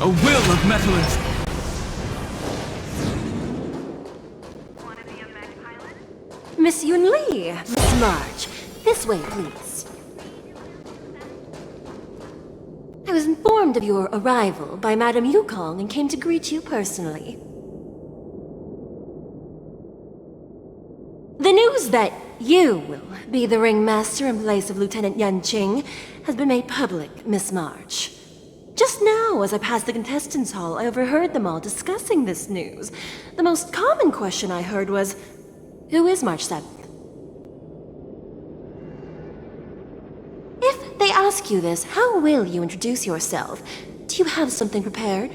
A will of metallurgy. Miss Yun Li, Miss March, this way, please. I was informed of your arrival by Madame Yukong and came to greet you personally. The news that you will be the ringmaster in place of Lieutenant Yan Qing has been made public, Miss March. Just now, as I passed the contestants' hall, I overheard them all discussing this news. The most common question I heard was, who is March 7th? If they ask you this, how will you introduce yourself? Do you have something prepared?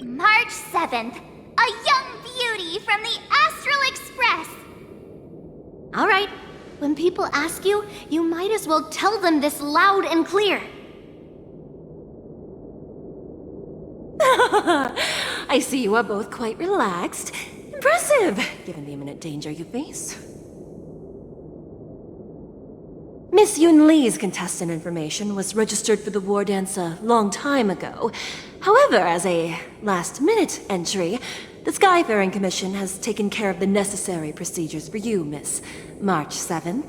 March 7th, a young beauty from the Astral Express. All right, when people ask you, you might as well tell them this loud and clear. I see you are both quite relaxed. Impressive, given the imminent danger you face. Miss Yun Li's contestant information was registered for the Wardance a long time ago. However, as a last-minute entry, the Skyfaring Commission has taken care of the necessary procedures for you, Miss March 7th.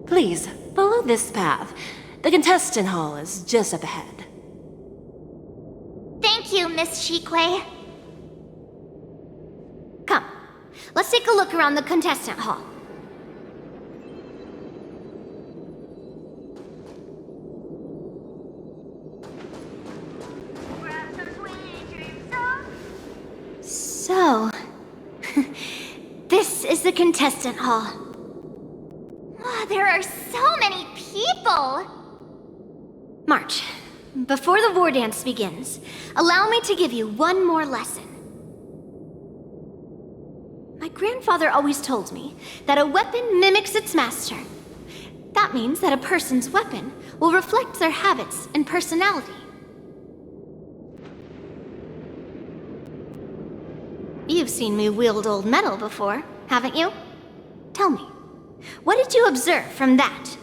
Please, follow this path. The contestant hall is just up ahead. Thank you, Miss Shikwe. Come, let's take a look around the contestant hall. So, this is the contestant hall. Wow, there are so many people! March, before the war dance begins, allow me to give you one more lesson. My grandfather always told me that a weapon mimics its master. That means that a person's weapon will reflect their habits and personality. You've seen me wield old metal before, haven't you? Tell me, what did you observe from that?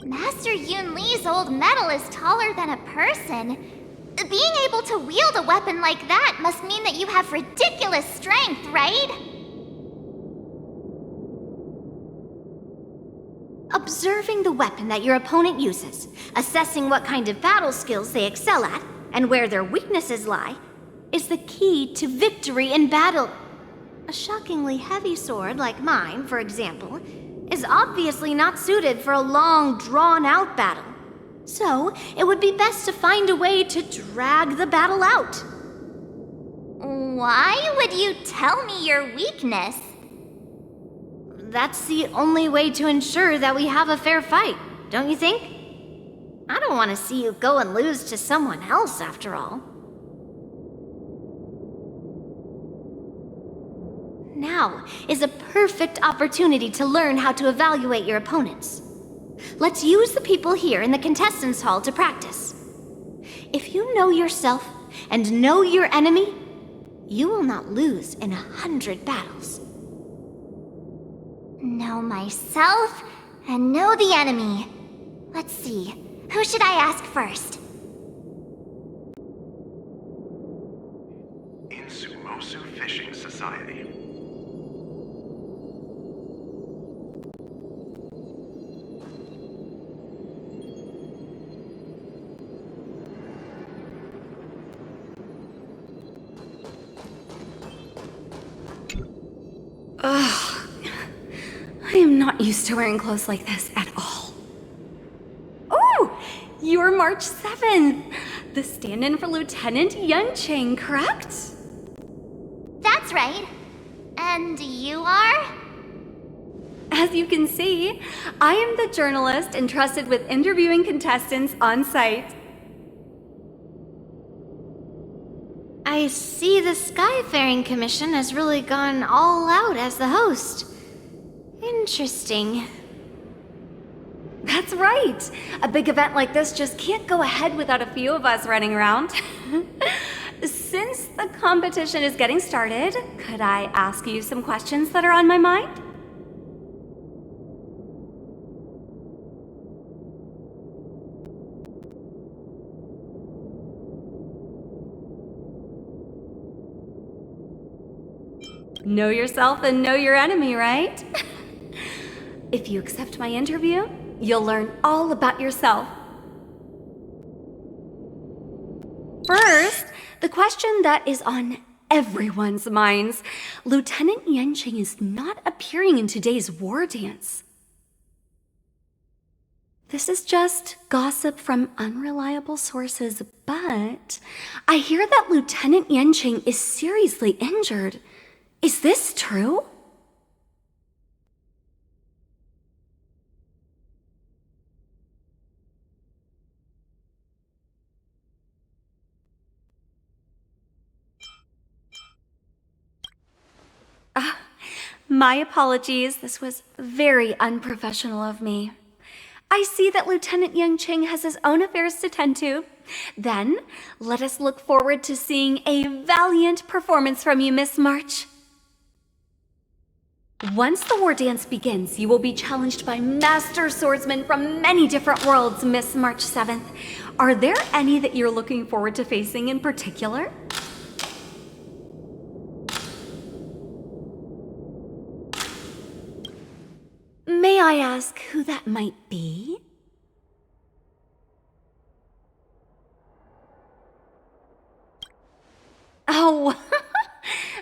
Master Yun Li's old metal is taller than a person. Being able to wield a weapon like that must mean that you have ridiculous strength, right? Observing the weapon that your opponent uses, assessing what kind of battle skills they excel at, and where their weaknesses lie, is the key to victory in battle. A shockingly heavy sword like mine, for example, is obviously not suited for a long, drawn-out battle. So, it would be best to find a way to drag the battle out. Why would you tell me your weakness? That's the only way to ensure that we have a fair fight, don't you think? I don't want to see you go and lose to someone else, after all. Now is a perfect opportunity to learn how to evaluate your opponents. Let's use the people here in the contestants' hall to practice. If you know yourself and know your enemy, you will not lose in 100 battles. Know myself and know the enemy. Let's see, who should I ask first? In Sumosu Fishing Society. Ugh. I am not used to wearing clothes like this at all. Oh! You're March 7th! The stand-in for Lieutenant Yan Qing, correct? That's right. And you are? As you can see, I am the journalist entrusted with interviewing contestants on site. I see the Skyfaring Commission has really gone all out as the host. Interesting. That's right! A big event like this just can't go ahead without a few of us running around. Since the competition is getting started, could I ask you some questions that are on my mind? Know yourself and know your enemy, right? If you accept my interview, you'll learn all about yourself. First, the question that is on everyone's minds. Lieutenant Yanqing is not appearing in today's war dance. This is just gossip from unreliable sources, but I hear that Lieutenant Yanqing is seriously injured. Is this true? My apologies. This was very unprofessional of me. I see that Lieutenant Yanqing has his own affairs to tend to. Then, let us look forward to seeing a valiant performance from you, Miss March. Once the war dance begins, you will be challenged by master swordsmen from many different worlds, Miss March 7th. Are there any that you're looking forward to facing in particular? May I ask who that might be? Oh,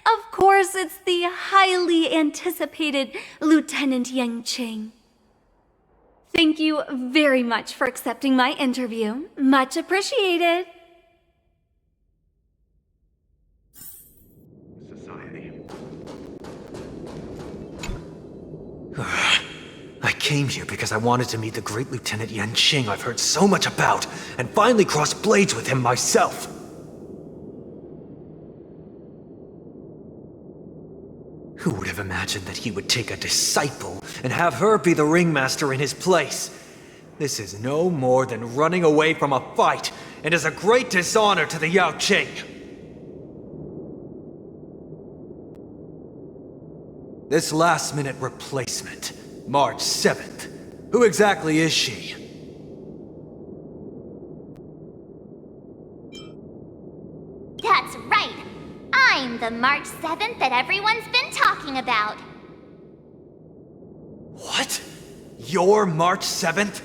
of course, it's the highly anticipated Lieutenant Yanqing. Thank you very much for accepting my interview. Much appreciated. Society. I came here because I wanted to meet the great Lieutenant Yanqing I've heard so much about, and finally cross blades with him myself. Who would have imagined that he would take a disciple and have her be the ringmaster in his place? This is no more than running away from a fight, and is a great dishonor to the Yao Qing. This last-minute replacement, March 7th. Who exactly is she? That's right. I'm the March 7th that everyone's been talking about. What? You're March 7th?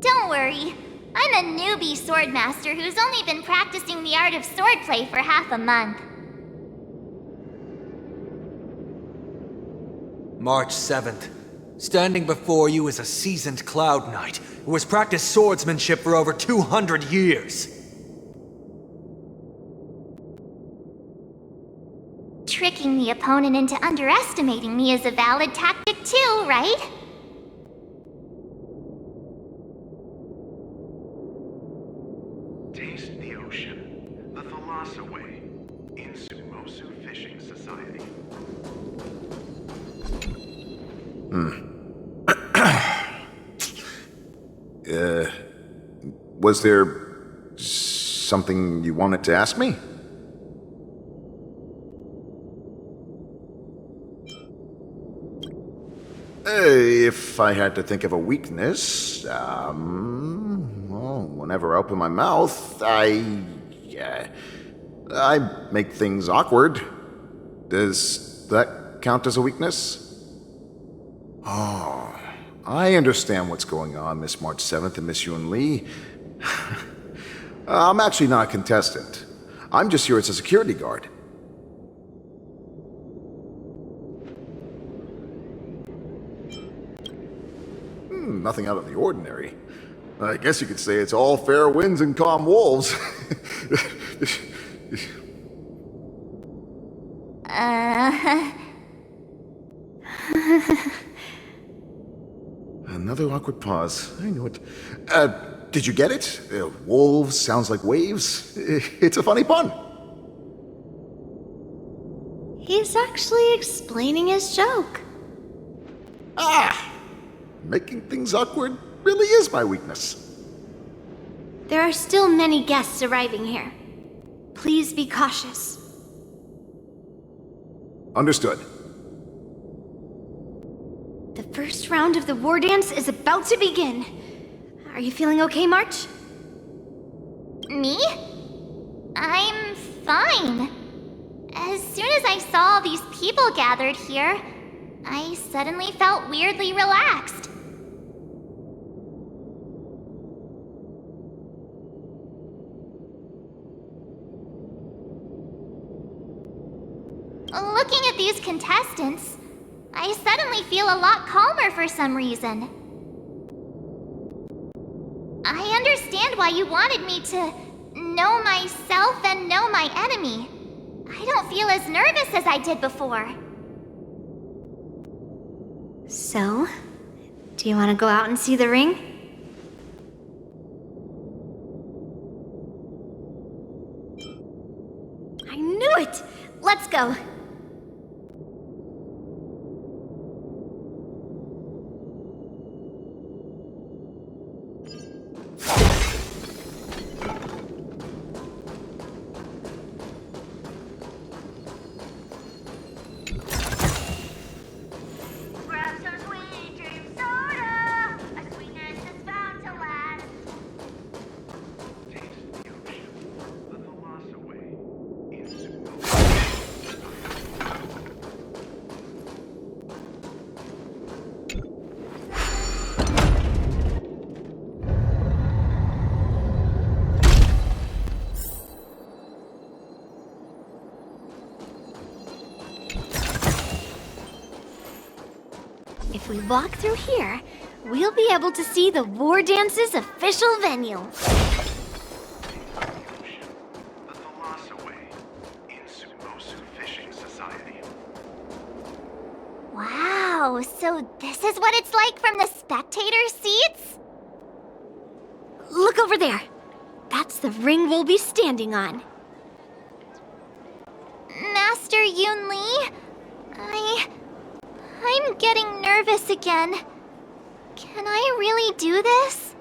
Don't worry. I'm a newbie swordmaster who's only been practicing the art of swordplay for half a month. March 7th. Standing before you is a seasoned Cloud Knight who has practiced swordsmanship for over 200 years. Tricking the opponent into underestimating me is a valid tactic too, right? Taste the ocean. The Thalassa Way. In Sumosu Fishing Society. Was there something you wanted to ask me? If I had to think of a weakness, well, whenever I open my mouth, I make things awkward. Does that count as a weakness? Oh, I understand what's going on, Miss March 7th and Miss Yun Li. I'm actually not a contestant. I'm just here as a security guard. Nothing out of the ordinary. I guess you could say it's all fair winds and calm wolves. Another awkward pause. I knew it. Did you get it? Wolves sounds like waves. It's a funny pun. He's actually explaining his joke. Ah! Making things awkward really is my weakness. There are still many guests arriving here. Please be cautious. Understood. The first round of the war dance is about to begin. Are you feeling okay, March? Me? I'm fine. As soon as I saw all these people gathered here, I suddenly felt weirdly relaxed. Looking at these contestants, I suddenly feel a lot calmer for some reason. I understand why you wanted me to know myself and know my enemy. I don't feel as nervous as I did before. So, do you want to go out and see the ring? I knew it! Let's go. Grab some sweet dream soda. A sweetness is bound to last. Taste the ocean. The Thalassa way. In Sumo. If we walk through here, we'll be able to see the War Dance's official venue. The Thalassa way. In Sumo Fishing Society. Wow, so this is what it's like from the spectator seats? Look over there. That's the ring we'll be standing on. Master Yoon Lee, I'm getting nervous again. Can I really do this?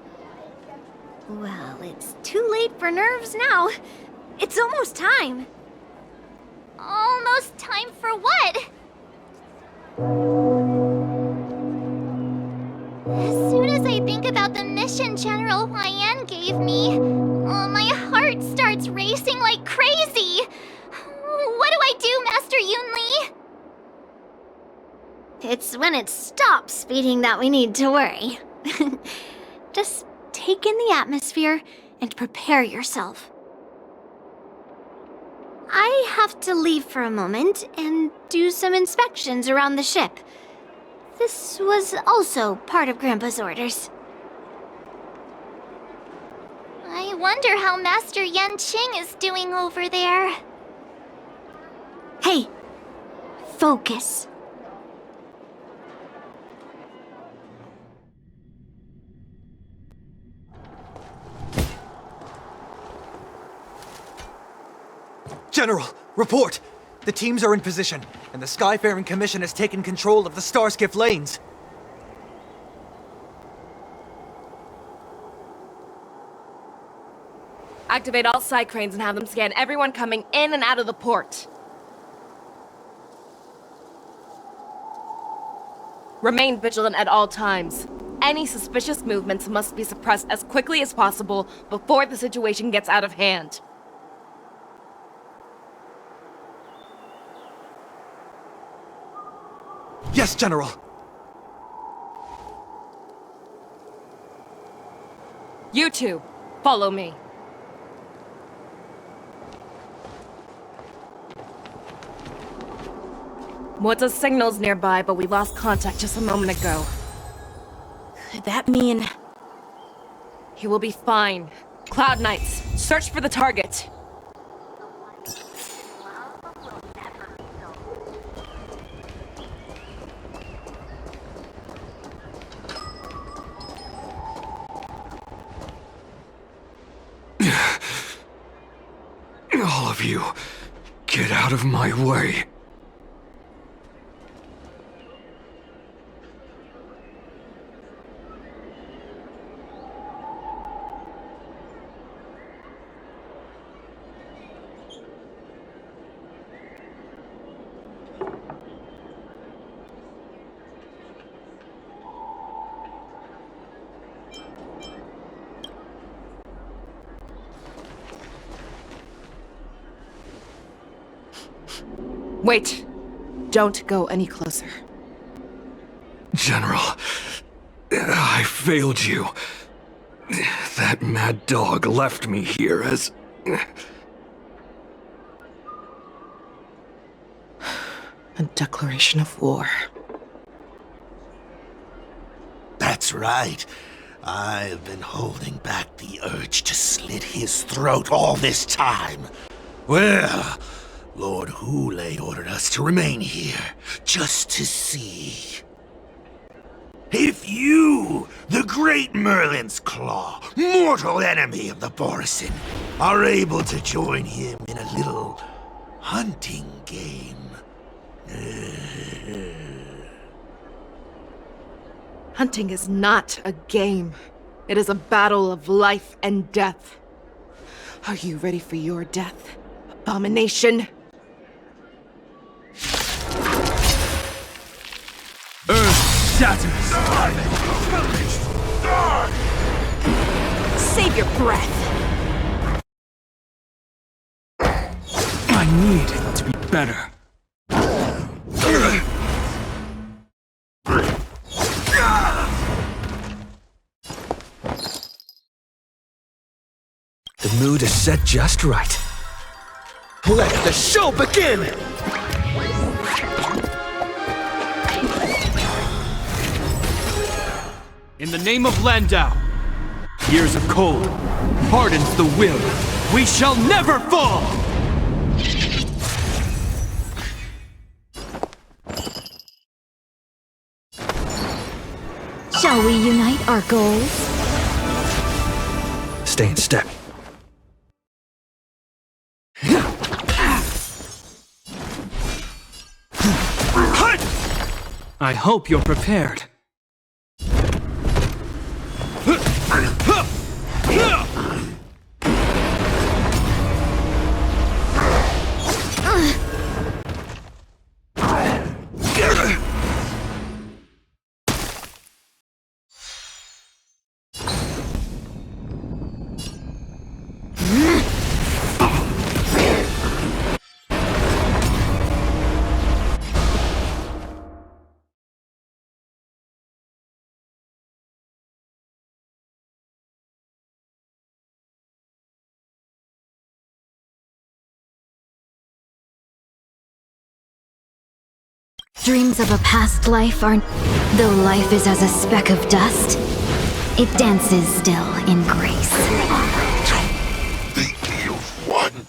Well, it's too late for nerves now. It's almost time. Almost time for what? As soon as I think about the mission General Hyen gave me, my heart starts racing like crazy. What do I do, Master Yoon Lee? It's when it stops beating that we need to worry. Just take in the atmosphere and prepare yourself. I have to leave for a moment and do some inspections around the ship. This was also part of Grandpa's orders. I wonder how Master Yanqing is doing over there. Hey, focus. General, report! The teams are in position, and the Skyfaring Commission has taken control of the Starskiff lanes. Activate all side cranes and have them scan everyone coming in and out of the port. Remain vigilant at all times. Any suspicious movements must be suppressed as quickly as possible before the situation gets out of hand. Yes, General! You two, follow me. Moza's signal's nearby, but we lost contact just a moment ago. Could that mean... He will be fine. Cloud Knights, search for the target. All of you, get out of my way. Wait. Don't go any closer. General, I failed you. That mad dog left me here as... A declaration of war. That's right. I've been holding back the urge to slit his throat all this time. Well, Lord Hulay ordered us to remain here, just to see. If you, the great Merlin's Claw, mortal enemy of the Borisin, are able to join him in a little hunting game. Hunting is not a game. It is a battle of life and death. Are you ready for your death, abomination? Earth shatters! Save your breath! I need to be better. The mood is set just right. Let the show begin! In the name of Landau, years of cold hardens the will. We shall never fall! Shall we unite our goals? Stay in step. I hope you're prepared. Dreams of a past life are... Though life is as a speck of dust, it dances still in grace. The One.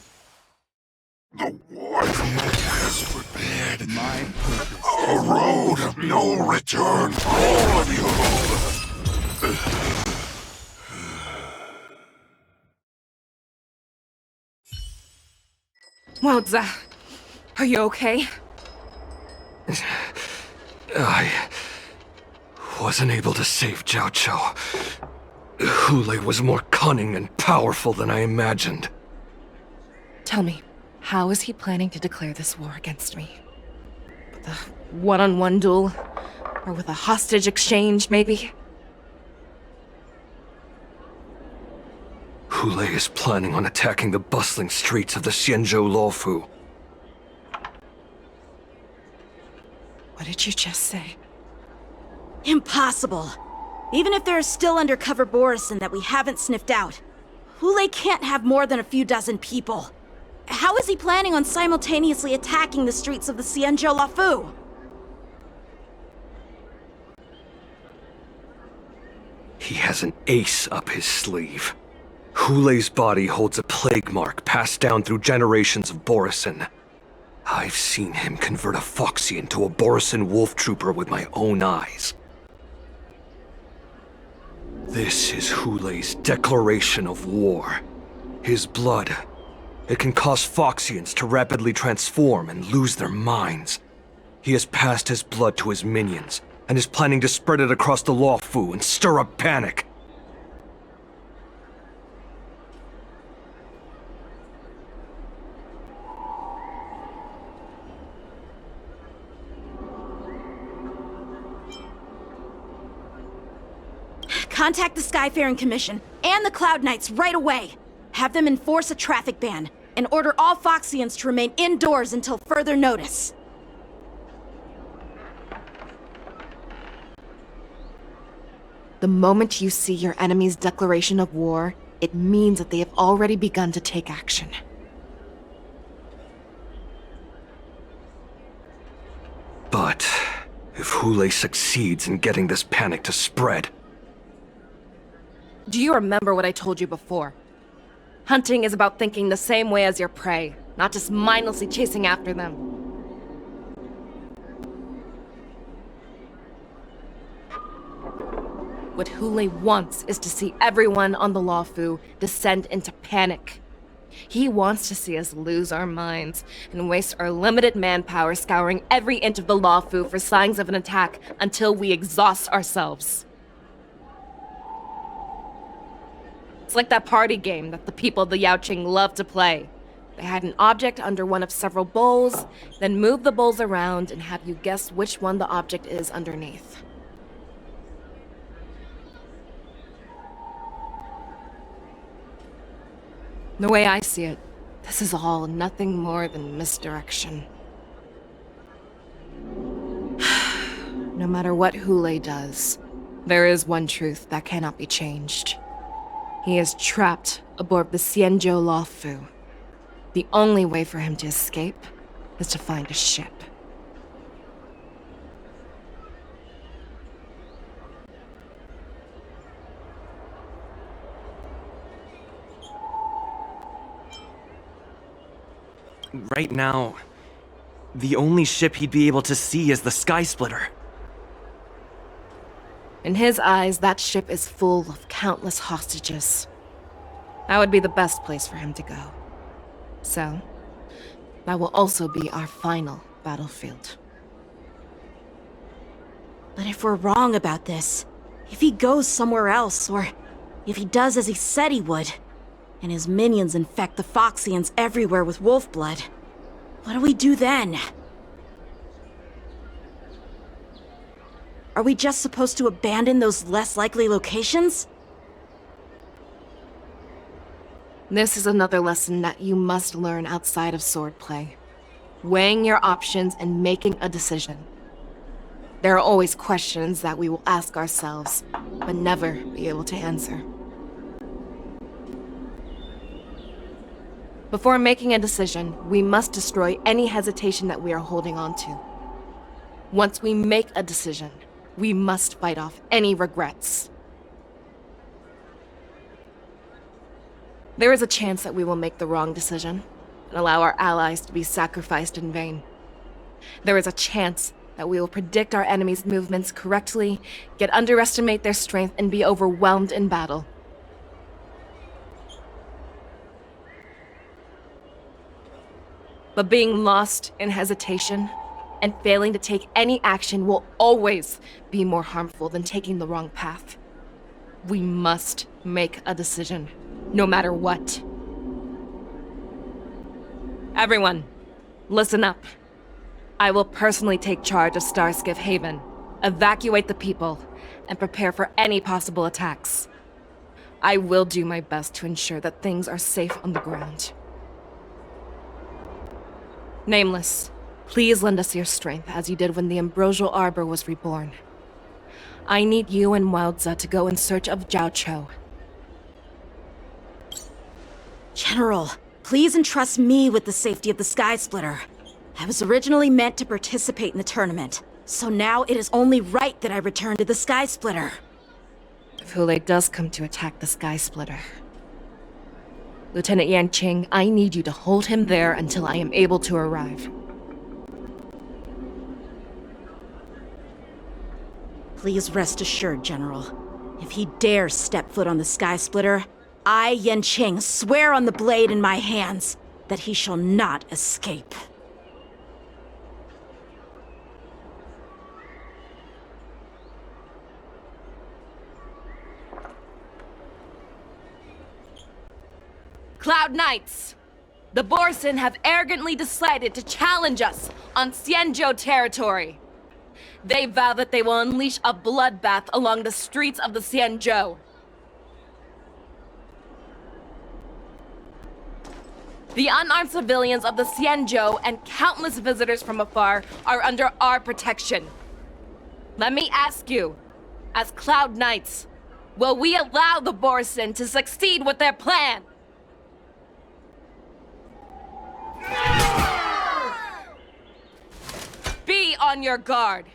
The one has prepared my purpose. A road of no return for all of you. Waldza, are you okay? I wasn't able to save Jiao Chou. Hulay was more cunning and powerful than I imagined. Tell me, how is he planning to declare this war against me? With a one-on-one duel? Or with a hostage exchange, maybe? Hulay is planning on attacking the bustling streets of the Xianzhou Luofu. What did you just say? Impossible. Even if there are still undercover Borisin that we haven't sniffed out, Hulay can't have more than a few dozen people. How is he planning on simultaneously attacking the streets of the Xianzhou Luofu? He has an ace up his sleeve. Hulay's body holds a plague mark passed down through generations of Borisin. I've seen him convert a Foxy into a Borisin wolf trooper with my own eyes. This is Hulay's declaration of war. His blood. It can cause Foxians to rapidly transform and lose their minds. He has passed his blood to his minions, and is planning to spread it across the Luofu and stir up panic. Contact the Skyfaring Commission and the Cloud Knights right away. Have them enforce a traffic ban. and order all Foxians to remain indoors until further notice. The moment you see your enemy's declaration of war, it means that they have already begun to take action. But if Hule succeeds in getting this panic to spread... Do you remember what I told you before? Hunting is about thinking the same way as your prey, not just mindlessly chasing after them. What Hule wants is to see everyone on the Lawfu descend into panic. He wants to see us lose our minds and waste our limited manpower scouring every inch of the Lawfu for signs of an attack until we exhaust ourselves. It's like that party game that the people of the Yaoqing love to play. They hide an object under one of several bowls, then move the bowls around and have you guess which one the object is underneath. The way I see it, this is all nothing more than misdirection. No matter what Hule does, there is one truth that cannot be changed. He is trapped aboard the Xianzhou Lawfu. The only way for him to escape is to find a ship. Right now, the only ship he'd be able to see is the Sky Splitter. In his eyes, that ship is full of countless hostages. That would be the best place for him to go. So, that will also be our final battlefield. But if we're wrong about this, if he goes somewhere else, or if he does as he said he would, and his minions infect the Foxians everywhere with wolf blood, what do we do then? Are we just supposed to abandon those less likely locations? This is another lesson that you must learn outside of swordplay. Weighing your options and making a decision. There are always questions that we will ask ourselves, but never be able to answer. Before making a decision, we must destroy any hesitation that we are holding on to. Once we make a decision, we must fight off any regrets. There is a chance that we will make the wrong decision and allow our allies to be sacrificed in vain. There is a chance that we will predict our enemies' movements correctly, yet underestimate their strength and be overwhelmed in battle. But being lost in hesitation and failing to take any action will always be more harmful than taking the wrong path. We must make a decision, no matter what. Everyone, listen up. I will personally take charge of Starskiff Haven, evacuate the people, and prepare for any possible attacks. I will do my best to ensure that things are safe on the ground. Nameless, please lend us your strength as you did when the Ambrosial Arbor was reborn. I need you and Wildza to go in search of Jiao Cho. General, please entrust me with the safety of the Sky Splitter. I was originally meant to participate in the tournament, so now it is only right that I return to the Sky Splitter. If Hule does come to attack the Sky Splitter, Lieutenant Yanqing, I need you to hold him there until I am able to arrive. Please rest assured, General. If he dares step foot on the Sky Splitter, I, Yanqing, swear on the blade in my hands that he shall not escape. Cloud Knights! The Borson have arrogantly decided to challenge us on Xianzhou territory. They vow that they will unleash a bloodbath along the streets of the Xianzhou. The unarmed civilians of the Xianzhou and countless visitors from afar are under our protection. Let me ask you, as Cloud Knights, will we allow the Borson to succeed with their plan? Be on your guard.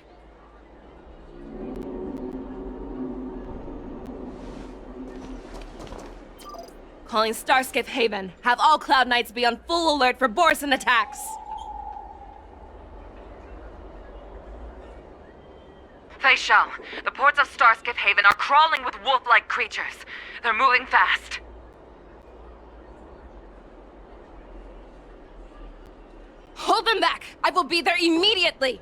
Calling Starskip Haven. Have all Cloud Knights be on full alert for Borson attacks. Fei Shao, the ports of Starskip Haven are crawling with wolf-like creatures. They're moving fast. Hold them back! I will be there immediately!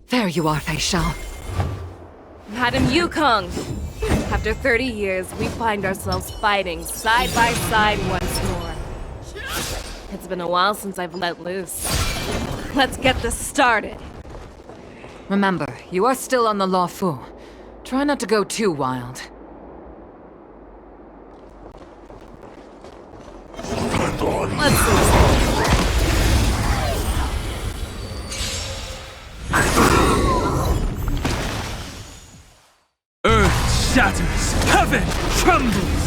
There you are, Fei Shao. Madam Yukong! After 30 years, we find ourselves fighting side by side once more. It's been a while since I've let loose. Let's get this started. Remember, you are still on the Lawfu. Try not to go too wild. Let's see. Earth shatters, heaven trembles!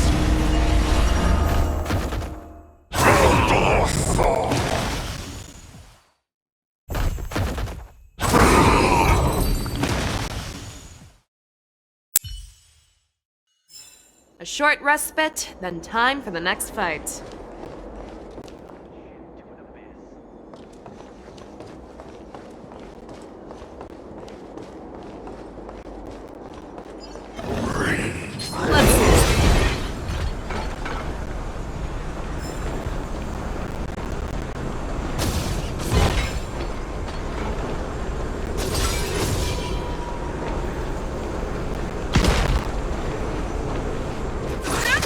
A short respite, then time for the next fight. Let's see.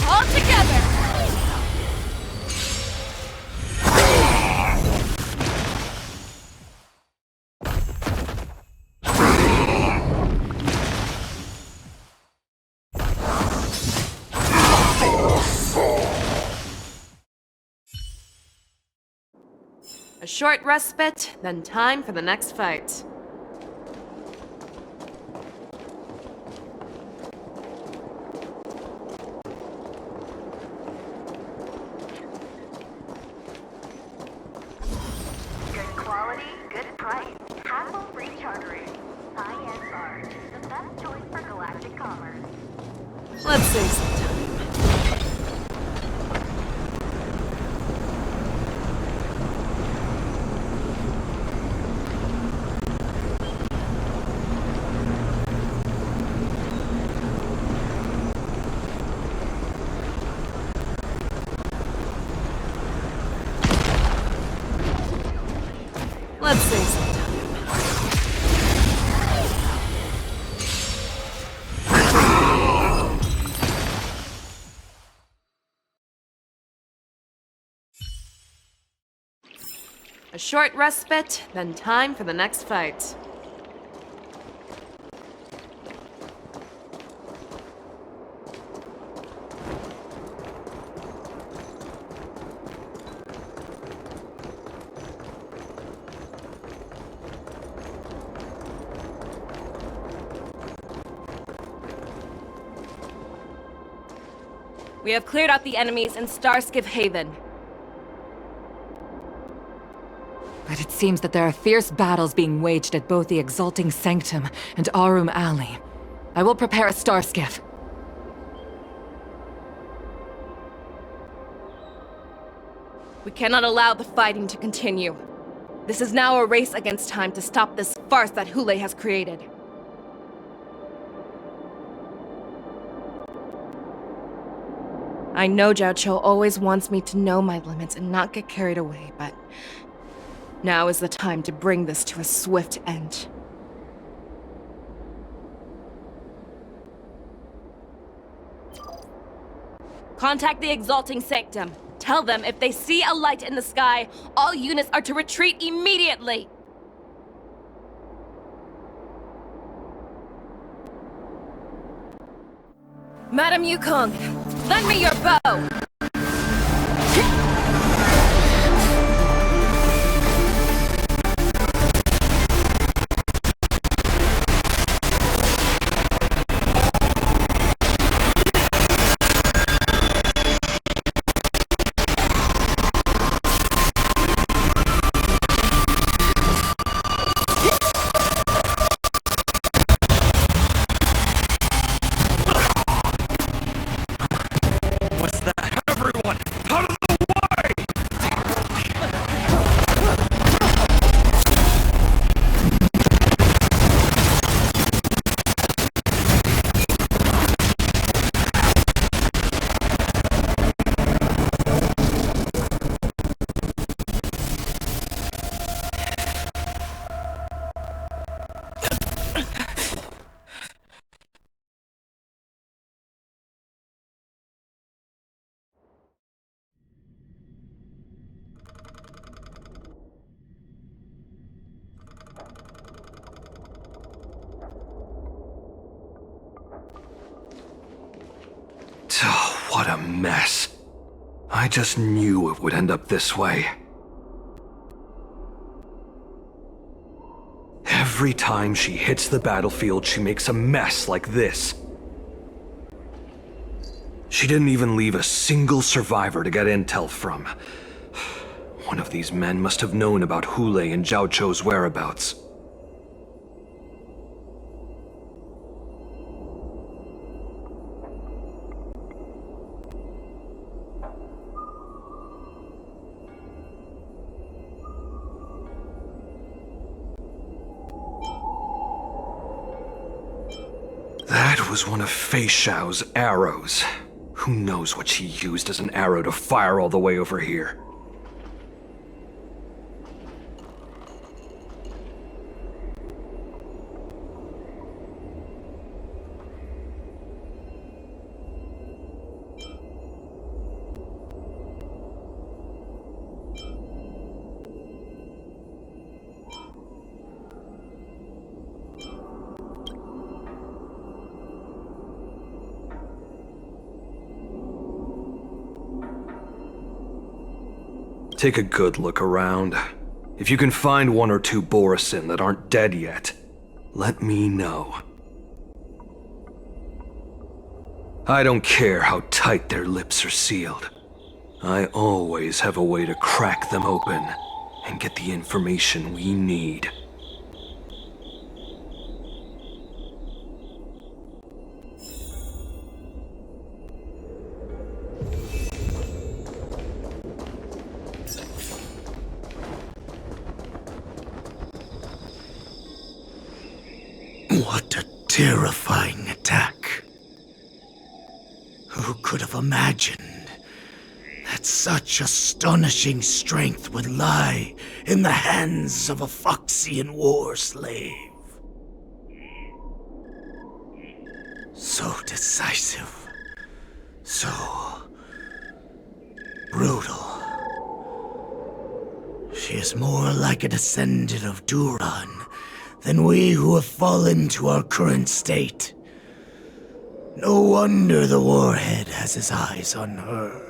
All together! A short respite, then time for the next fight. Good quality, good price. Hassle-free chartering. ISR, the best choice for galactic commerce. Let's save some time. Let's save some time. A short respite, then time for the next fight. We have cleared out the enemies in Starskiff Haven. But it seems that there are fierce battles being waged at both the Exalting Sanctum and Arum Alley. I will prepare a starskiff. We cannot allow the fighting to continue. This is now a race against time to stop this farce that Hule has created. I know Zhao Cho always wants me to know my limits and not get carried away, but now is the time to bring this to a swift end. Contact the Exalting Sanctum. Tell them if they see a light in the sky, all units are to retreat immediately! Madam Yukong, lend me your bow! What a mess. I just knew it would end up this way. Every time she hits the battlefield, she makes a mess like this. She didn't even leave a single survivor to get intel from. One of these men must have known about Hule and Zhao Cho's whereabouts. That was one of Fei Xiao's arrows. Who knows what she used as an arrow to fire all the way over here? Take a good look around. If you can find one or two Borisin that aren't dead yet, let me know. I don't care how tight their lips are sealed. I always have a way to crack them open and get the information we need. What a terrifying attack. Who could have imagined that such astonishing strength would lie in the hands of a Foxian war slave? So decisive, so brutal. She is more like a descendant of Duran than we who have fallen to our current state. No wonder the Warhead has his eyes on her.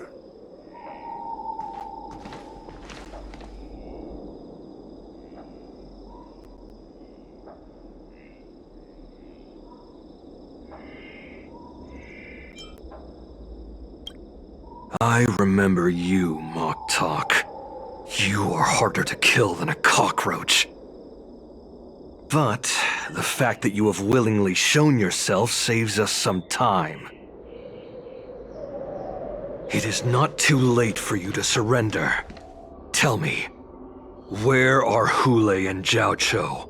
I remember you, Mock Talk. You are harder to kill than a cockroach. But the fact that you have willingly shown yourself saves us some time. It is not too late for you to surrender. Tell me, where are Hule and Jiao Cho?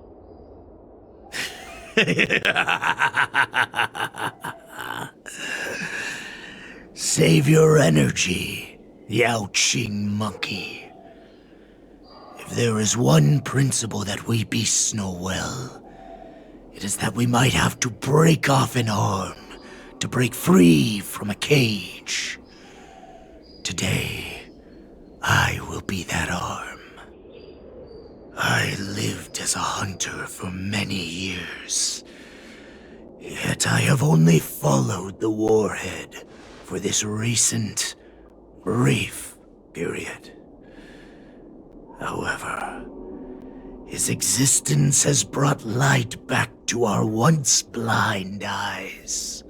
Save your energy, Yao Qing monkey. If there is one principle that we beasts know well, it is that we might have to break off an arm to break free from a cage. Today, I will be that arm. I lived as a hunter for many years, yet I have only followed the warhead for this recent, brief period. However, his existence has brought light back to our once blind eyes,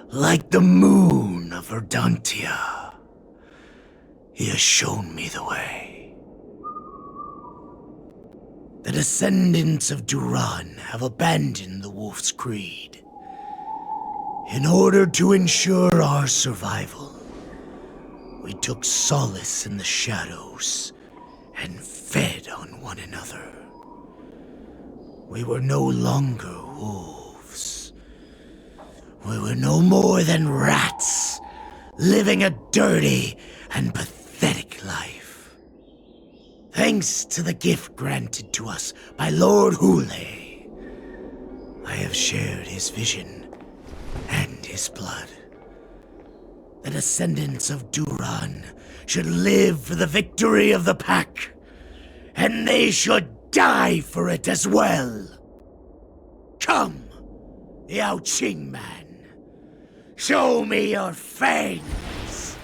like the moon of Verdantia. He has shown me the way. The descendants of Duran have abandoned the Wolf's Creed. In order to ensure our survival, we took solace in the shadows and fed on one another. We were no longer wolves. We were no more than rats, living a dirty and pathetic life. Thanks to the gift granted to us by Lord Hule, I have shared his vision and his blood. The descendants of Duran should live for the victory of the pack, and they should die for it as well. Come, Yao Qing man, show me your fangs.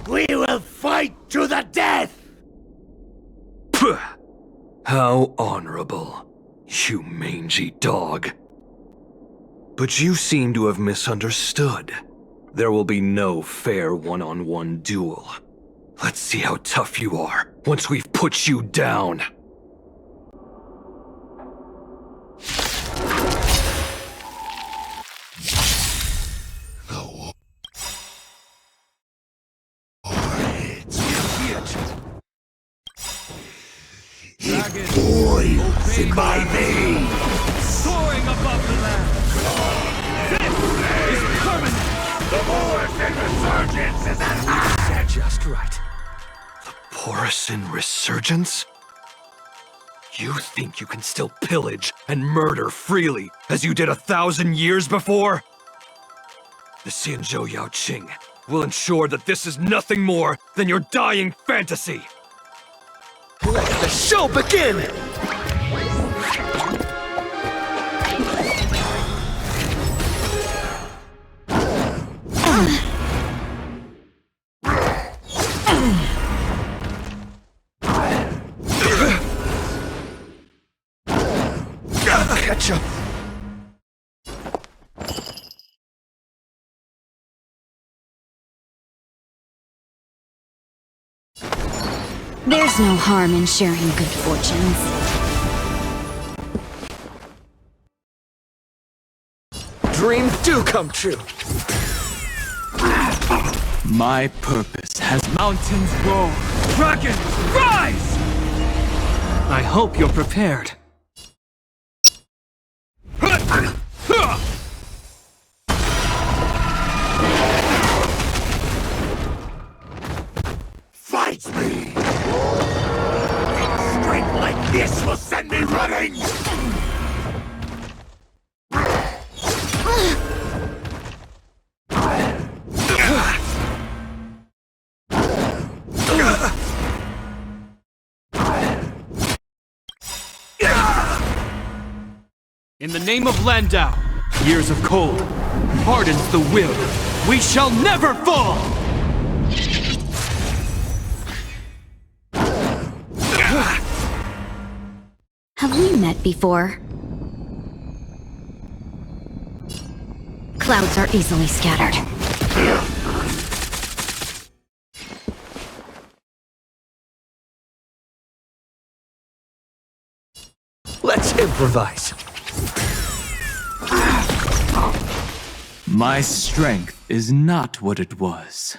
We will fight to the death! Puh! How honorable, you mangy dog. But you seem to have misunderstood. There will be no fair one-on-one duel. Let's see how tough you are once we've put you down. It boils in my veins! Soaring above the land! This is permanent! The Boris resurgence is at hand! That's just right. The Borisin resurgence? You think you can still pillage and murder freely as you did 1,000 years before? The Xianzhou Yao Qing will ensure that this is nothing more than your dying fantasy! Let the show begin! Catch up! There's no harm in sharing good fortunes. Dreams do come true. My purpose has mountains roar, dragons rise! I hope you're prepared. Fight me! Strength like this will send me running! In the name of Landau, years of cold, hardens the will. We shall never fall! Have we met before? Clouds are easily scattered. Let's improvise. My strength is not what it was.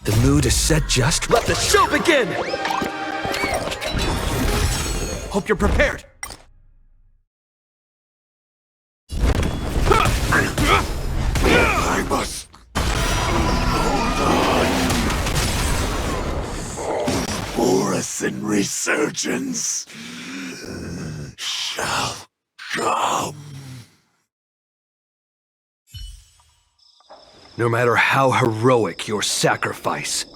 The mood is set just. Let the show begin! Hope you're prepared. I must hold on. Morrison resurgence shall come. No matter how heroic your sacrifice,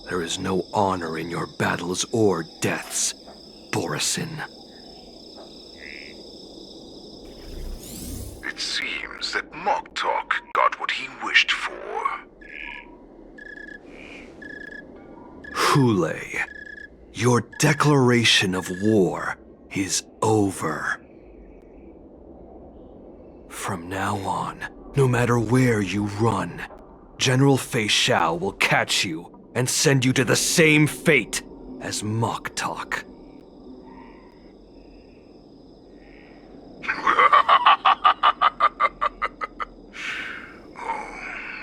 there is no honor in your battles or deaths, Borison. It seems that Moktok got what he wished for. Hule, your declaration of war is over. From now on, no matter where you run, General Fei Xiao will catch you and send you to the same fate as Moktok.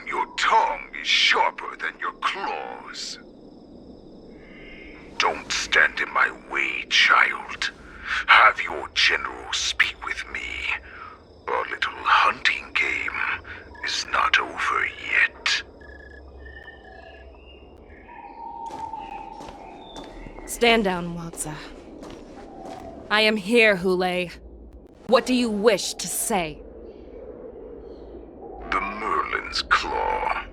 Your tongue is sharper than your claws. Don't stand in my way, child. Have your general speak with me. Our little hunting game is not over yet. Stand down, Waltza. I am here, Hule. What do you wish to say? The Merlin's Claw.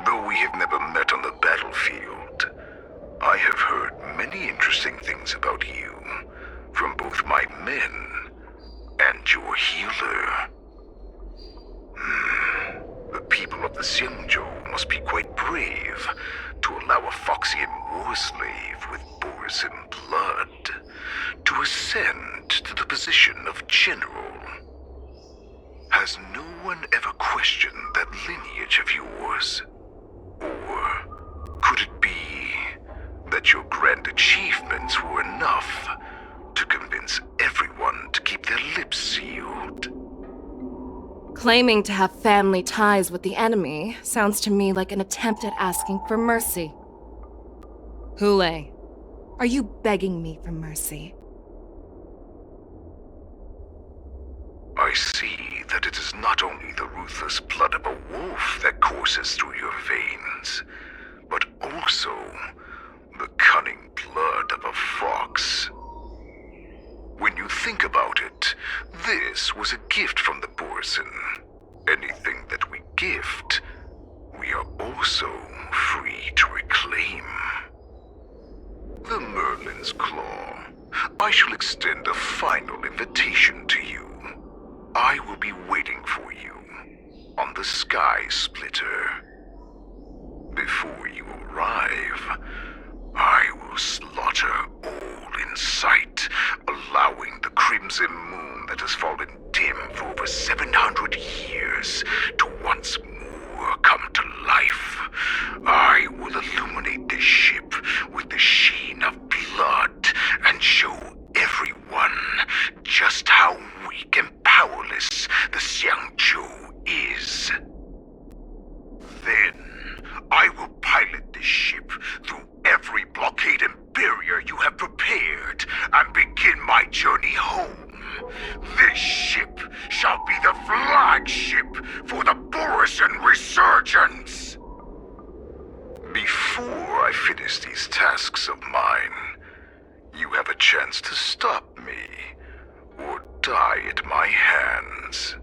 Though we have never met on the battlefield, I have heard many interesting things about you from both my men and your healer. The people of the Xianzhou must be quite brave to allow a Foxian war slave with Borison blood to ascend to the position of general. Has no one ever questioned that lineage of yours? Or could it be that your grand achievements were enough to convince everyone to keep their lips sealed? Claiming to have family ties with the enemy sounds to me like an attempt at asking for mercy. Hule, are you begging me for mercy? I see that it is not only the ruthless blood of a wolf that courses through your veins, but also the cunning blood of a fox. When you think about it, this was a gift from the Borison. Anything that we gift, we are also free to reclaim. The Merlin's Claw. I shall extend a final invitation to you. I will be waiting for you on the Sky Splitter. Before you arrive, I will slaughter all in sight, allowing the crimson moon that has fallen dim for over 700 years to once more come to life. I will illuminate this ship with the sheen of blood and show everyone just how weak and powerless the Xianzhou is. Then, I will pilot this ship through every blockade and barrier you have prepared and begin my journey home. This ship shall be the flagship for the Borison Resurgence. Before I finish these tasks of mine, you have a chance to stop me or die at my hands.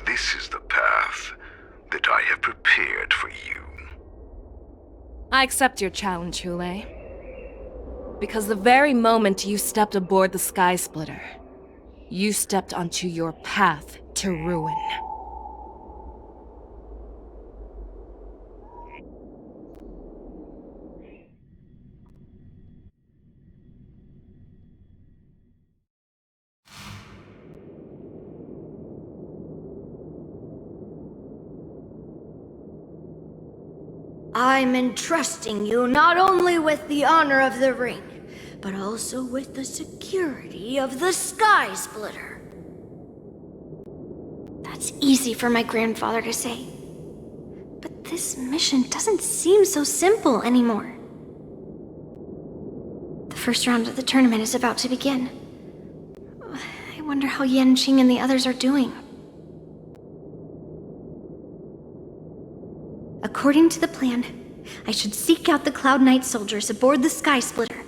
This is the path that I have prepared for you. I accept your challenge, Hule. Because the very moment you stepped aboard the Sky Splitter, you stepped onto your path to ruin. I'm entrusting you not only with the honor of the ring, but also with the security of the Sky Splitter. That's easy for my grandfather to say. But this mission doesn't seem so simple anymore. The first round of the tournament is about to begin. I wonder how Yanqing and the others are doing. According to the plan, I should seek out the Cloud Knight soldiers aboard the Sky Splitter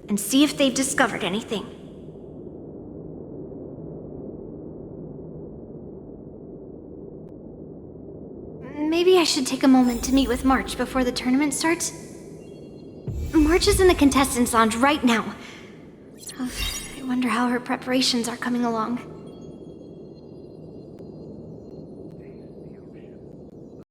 and see if they've discovered anything. Maybe I should take a moment to meet with March before the tournament starts. March is in the contestants' lounge right now. I wonder how her preparations are coming along.